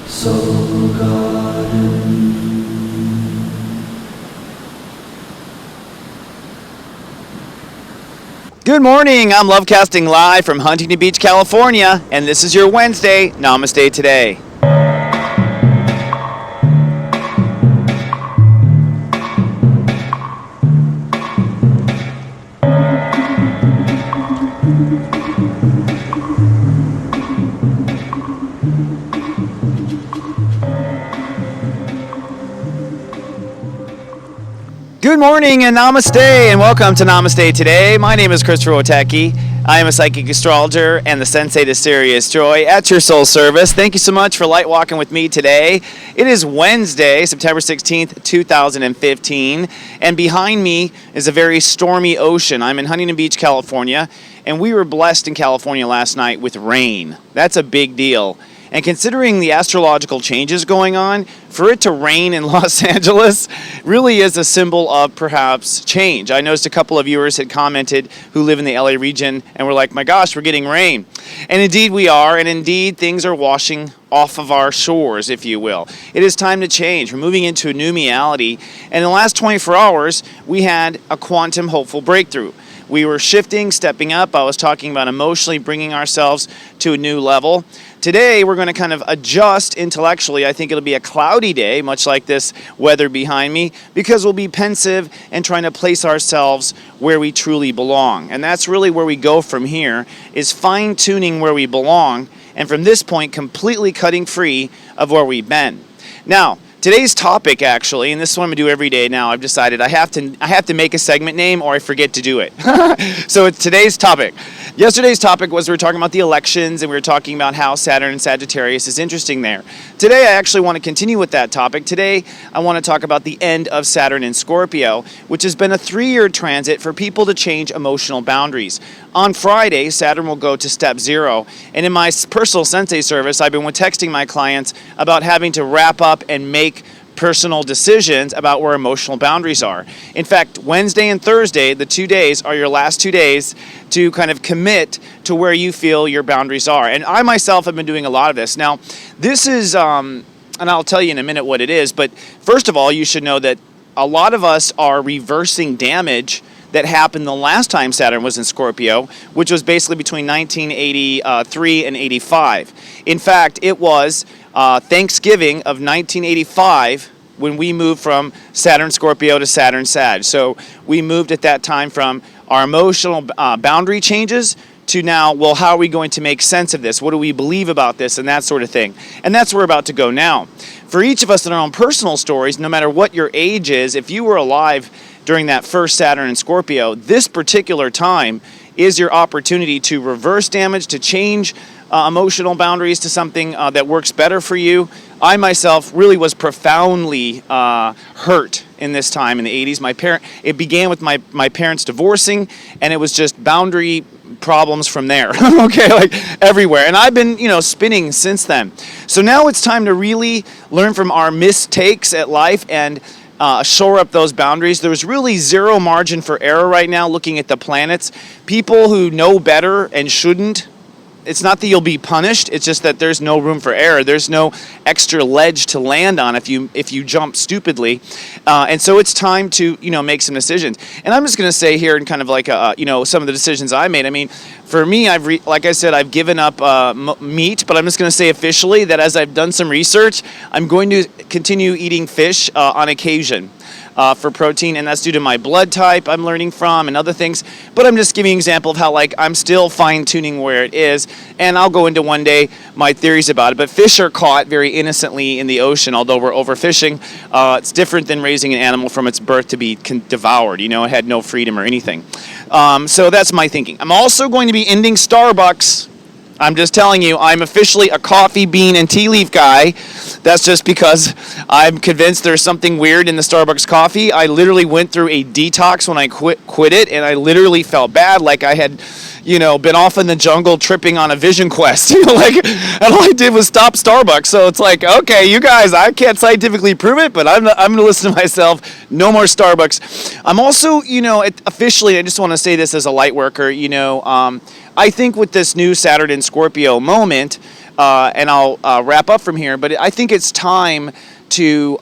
Soul Garden. Good morning, I'm Lovecasting live from Huntington Beach, California, and this is your Wednesday Namaste Today. Good morning and Namaste and welcome to Namaste Today. My name is stepº23. I am a psychic astrologer and the Sensei to Serious Joy at your soul service. Thank you so much for light walking with me today. It is Wednesday, September 16th, 2015, and behind me is a very stormy ocean. I'm in Huntington Beach, California, and we were blessed in California last night with rain. That's a big deal. And considering the astrological changes going on, for it to rain in Los Angeles really is a symbol of perhaps change. I noticed a couple of viewers had commented who live in the LA region and were like, my gosh, we're getting rain. And indeed we are, and indeed things are washing off of our shores, if you will. It is time to change. We're moving into a new reality. And in the last 24 hours, we had a quantum hopeful breakthrough. We were shifting, stepping up. I was talking about emotionally bringing ourselves to a new level. Today, we're going to kind of adjust intellectually. I think it'll be a cloudy day, much like this weather behind me, because we'll be pensive and trying to place ourselves where we truly belong. And that's really where we go from here, is fine-tuning where we belong, and from this point, completely cutting free of where we've been. Now, today's topic, actually, and this is what I'm going to do every day now, I've decided I have to make a segment name or I forget to do it. So it's today's topic. Yesterday's topic was we were talking about the elections and we were talking about how Saturn and Sagittarius is interesting there. Today I actually want to continue with that topic. Today I want to talk about the end of Saturn in Scorpio, which has been a 3-year transit for people to change emotional boundaries. On Friday, Saturn will go to step 0, and in my personal Sensei service, I've been texting my clients about having to wrap up and make personal decisions about where emotional boundaries are. In fact, Wednesday and Thursday, the 2 days, are your last 2 days to kind of commit to where you feel your boundaries are. And I myself have been doing a lot of this. Now, this is, and I'll tell you in a minute what it is, but first of all, you should know that a lot of us are reversing damage that happened the last time Saturn was in Scorpio, which was basically between 1983 and 85. In fact, it was Thanksgiving of 1985 when we moved from Saturn Scorpio to Saturn Sag. So we moved at that time from our emotional boundary changes to now, well, how are we going to make sense of this? What do we believe about this? And that sort of thing. And that's where we're about to go now. For each of us in our own personal stories, no matter what your age is, if you were alive during that first Saturn in Scorpio, this particular time is your opportunity to reverse damage, to change emotional boundaries to something that works better for you. I myself really was profoundly hurt in this time in the 80s. It began with my parents divorcing, and it was just boundary problems from there. Okay, like everywhere. And I've been, spinning since then. So now it's time to really learn from our mistakes at life and shore up those boundaries. There's really zero margin for error right now looking at the planets. People who know better and shouldn't, it's not that you'll be punished, it's just that there's no room for error. There's no extra ledge to land on if you jump stupidly. And so it's time to, make some decisions. And I'm just going to say here and kind of like, some of the decisions I made. I mean, for me, like I said, I've given up meat, but I'm just going to say officially that as I've done some research, I'm going to continue eating fish on occasion. For protein, and that's due to my blood type I'm learning from and other things. But I'm just giving an example of how I'm still fine-tuning where it is, and I'll go into one day my theories about it. But fish are caught very innocently in the ocean, although we're overfishing. It's different than raising an animal from its birth to be devoured. It had no freedom or anything. So that's my thinking. I'm also going to be ending Starbucks. I'm just telling you, I'm officially a coffee, bean, and tea leaf guy. That's just because I'm convinced there's something weird in the Starbucks coffee. I literally went through a detox when I quit it, and I literally felt bad, like I had, been off in the jungle tripping on a vision quest. And all I did was stop Starbucks. So it's like, okay, you guys, I can't scientifically prove it, but I'm going to listen to myself. No more Starbucks. I'm also, officially, I just want to say this as a light worker, I think with this new Saturn in Scorpio moment, and I'll wrap up from here. But I think it's time to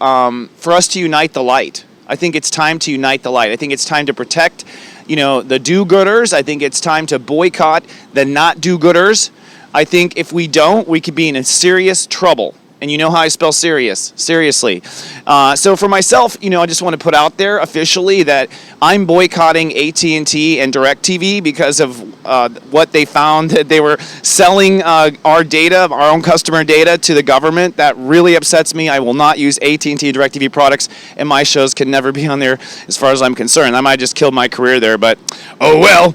for us to unite the light. I think it's time to unite the light. I think it's time to protect, the do-gooders. I think it's time to boycott the not do-gooders. I think if we don't, we could be in serious trouble. And you know how I spell serious, seriously. So for myself, I just want to put out there officially that I'm boycotting AT&T and DirecTV because of what they found that they were selling our data, our own customer data, to the government. That really upsets me. I will not use AT&T and DirecTV products, and my shows can never be on there as far as I'm concerned. I might just kill my career there, but oh well.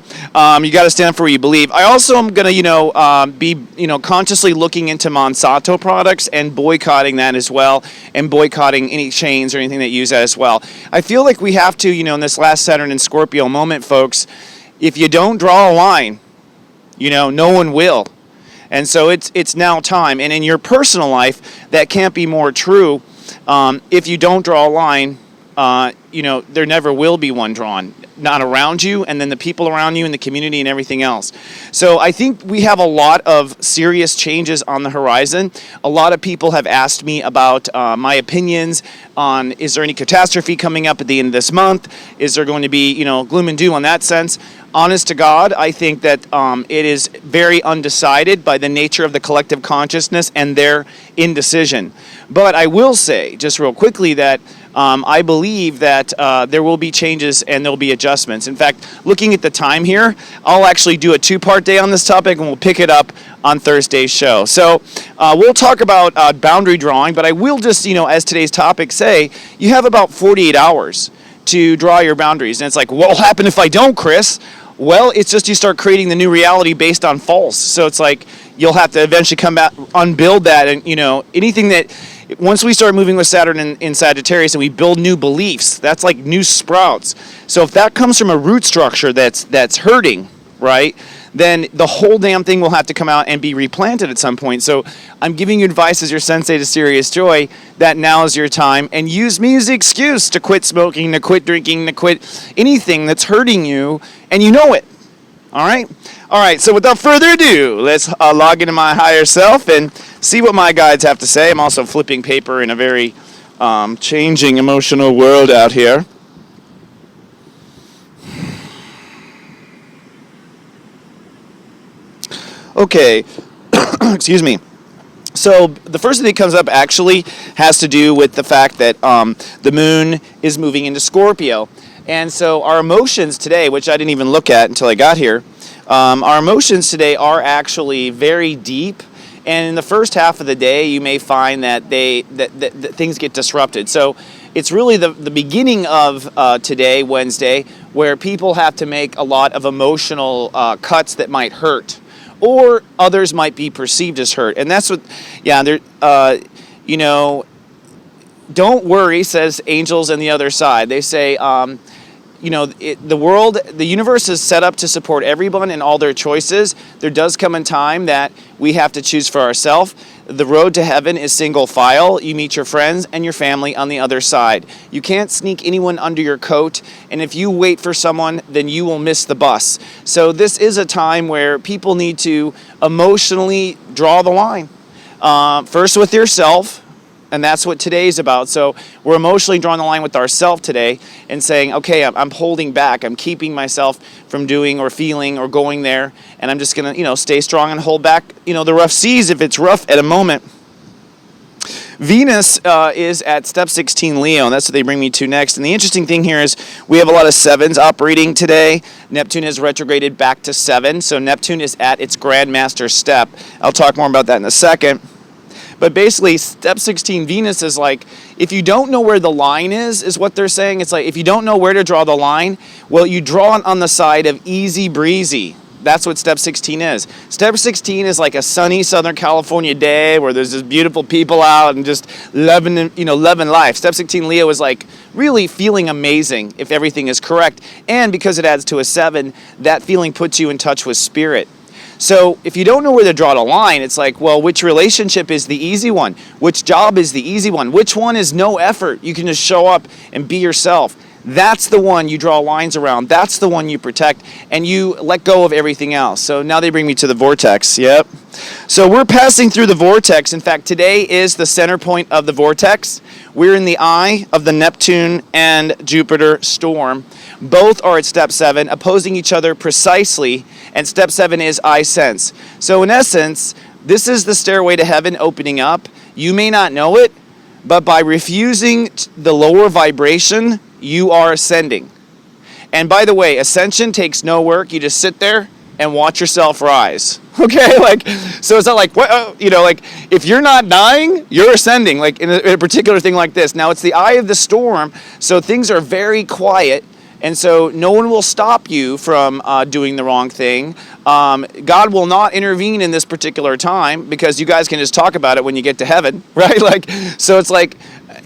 You got to stand for what you believe. I also am going to, be, consciously looking into Monsanto products and boycotting that as well, and boycotting any chains or anything that use that as well. I feel like we have to, in this last Saturn and Scorpio moment, folks, if you don't draw a line, no one will. And so it's now time. And in your personal life, that can't be more true. If you don't draw a line, there never will be one drawn, not around you, and then the people around you and the community and everything else. So I think we have a lot of serious changes on the horizon. A lot of people have asked me about my opinions on, is there any catastrophe coming up at the end of this month? Is there going to be, gloom and doom on that sense? Honest to God, I think that it is very undecided by the nature of the collective consciousness and their indecision. But I will say, just real quickly, that I believe that there will be changes and there will be adjustments. In fact, looking at the time here, I'll actually do a 2-part day on this topic, and we'll pick it up on Thursday's show. So we'll talk about boundary drawing, but I will just, as today's topic say, you have about 48 hours to draw your boundaries. And it's like, what will happen if I don't, Chris? Well, it's just you start creating the new reality based on false. So it's like you'll have to eventually come back, unbuild that, and anything that, once we start moving with Saturn in Sagittarius and we build new beliefs, that's like new sprouts. So if that comes from a root structure that's hurting, right, then the whole damn thing will have to come out and be replanted at some point. So I'm giving you advice as your Sensei to Serious Joy that now is your time, and use me as the excuse to quit smoking, to quit drinking, to quit anything that's hurting you, and you know it. All right? All right, so without further ado, let's log into my higher self and see what my guides have to say. I'm also flipping paper in a very changing emotional world out here. Okay, excuse me. So the first thing that comes up actually has to do with the fact that the moon is moving into Scorpio. And so our emotions today, which I didn't even look at until I got here, our emotions today are actually very deep. And in the first half of the day, you may find that that things get disrupted. So it's really the beginning of today, Wednesday, where people have to make a lot of emotional cuts that might hurt, or others might be perceived as hurt. And that's what, don't worry, says angels on the other side. They say, the universe is set up to support everyone in all their choices. There does come a time that we have to choose for ourselves. The road to heaven is single file. You meet your friends and your family on the other side. You can't sneak anyone under your coat, and if you wait for someone, then you will miss the bus. So this is a time where people need to emotionally draw the line. First with yourself, and that's what today's about. So we're emotionally drawing the line with ourselves today and saying, okay, I'm holding back. I'm keeping myself from doing or feeling or going there. And I'm just going to, stay strong and hold back, the rough seas if it's rough at a moment. Venus is at step 16 Leo, and that's what they bring me to next. And the interesting thing here is we have a lot of 7s operating today. Neptune has retrograded back to 7, so Neptune is at its Grandmaster step. I'll talk more about that in a second. But basically, step 16 Venus is like, if you don't know where the line is what they're saying. It's like, if you don't know where to draw the line, well, you draw it on the side of easy breezy. That's what step 16 is. Step 16 is like a sunny Southern California day where there's just beautiful people out and just loving life. Step 16 Leo is like really feeling amazing if everything is correct. And because it adds to a 7, that feeling puts you in touch with spirit. So if you don't know where to draw the line, it's like, well, which relationship is the easy one? Which job is the easy one? Which one is no effort? You can just show up and be yourself. That's the one you draw lines around. That's the one you protect, and you let go of everything else. So now they bring me to the vortex. Yep. So we're passing through the vortex. In fact, today is the center point of the vortex. We're in the eye of the Neptune and Jupiter storm. Both are at step 7, opposing each other precisely, and step 7 is I sense. So in essence, this is the stairway to heaven opening up. You may not know it, but by refusing the lower vibration, you are ascending. And by the way, ascension takes no work. You just sit there and watch yourself rise. Okay, so it's not like, like if you're not dying, you're ascending, like in a particular thing like this. Now it's the eye of the storm, so things are very quiet, and so no one will stop you from doing the wrong thing. God will not intervene in this particular time because you guys can just talk about it when you get to heaven, right? So it's like,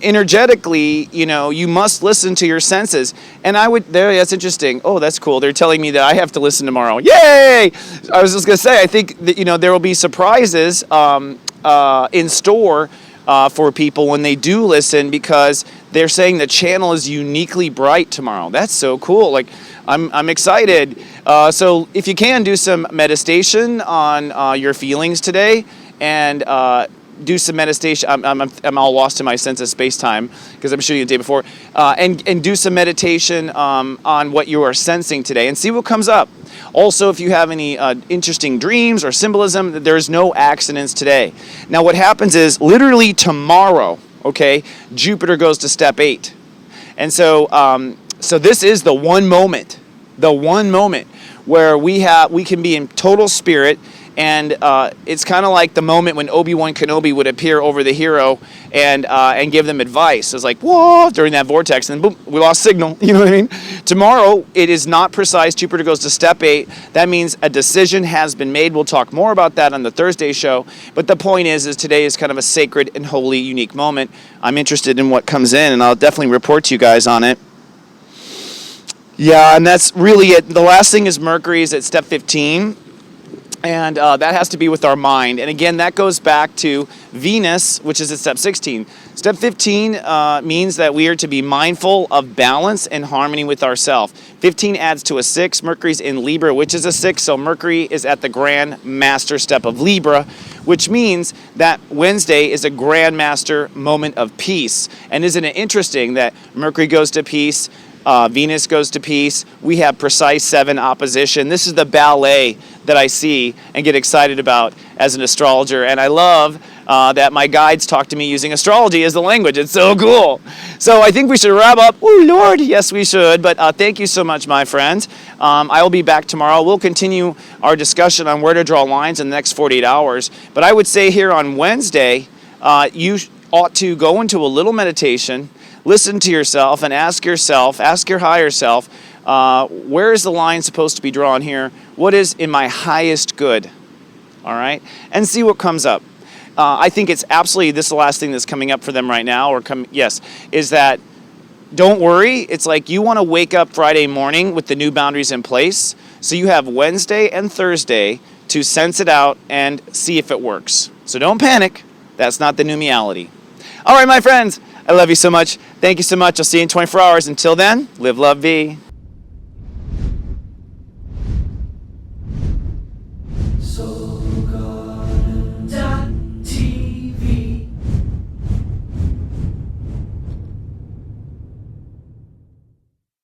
energetically, you must listen to your senses. And that's interesting. Oh, that's cool. They're telling me that I have to listen tomorrow. Yay! I was just going to say, I think that, there will be surprises in store for people when they do listen, because they're saying the channel is uniquely bright tomorrow. That's so cool. I'm excited. So if you can, do some meditation on your feelings today, and do some meditation. I'm all lost in my sense of space-time because I'm shooting the day before. And do some meditation on what you are sensing today and see what comes up. Also, if you have any interesting dreams or symbolism, there's no accidents today. Now, what happens is literally tomorrow, okay, Jupiter goes to step 8. And so, so this is the one moment where we can be in total spirit. And it's kind of like the moment when Obi-Wan Kenobi would appear over the hero and give them advice. It's like, whoa, during that vortex, and boom, we lost signal. You know what I mean? Tomorrow, it is not precise. Jupiter goes to step 8. That means a decision has been made. We'll talk more about that on the Thursday show. But the point is today is kind of a sacred and holy, unique moment. I'm interested in what comes in, and I'll definitely report to you guys on it. Yeah, and that's really it. The last thing is Mercury is at step 15. And that has to be with our mind. And again, that goes back to Venus, which is at step 16. Step 15 means that we are to be mindful of balance and harmony with ourselves. 15 adds to a 6. Mercury's in Libra, which is a 6. So Mercury is at the Grand Master step of Libra, which means that Wednesday is a Grand Master moment of peace. And isn't it interesting that Mercury goes to peace, Venus goes to peace, we have precise 7 opposition. This is the ballet that I see and get excited about as an astrologer. And I love that my guides talk to me using astrology as the language. It's so cool. So I think we should wrap up. Oh, Lord. Yes, we should. But thank you so much, my friends. I will be back tomorrow. We'll continue our discussion on where to draw lines in the next 48 hours. But I would say here on Wednesday, you ought to go into a little meditation, listen to yourself, and ask your higher self, where is the line supposed to be drawn here? What is in my highest good? All right? And see what comes up. I think it's absolutely, this is the last thing that's coming up for them right now, is that don't worry. It's like you want to wake up Friday morning with the new boundaries in place. So you have Wednesday and Thursday to sense it out and see if it works. So don't panic. That's not the new reality. All right, my friends. I love you so much. Thank you so much. I'll see you in 24 hours. Until then, live, love, be.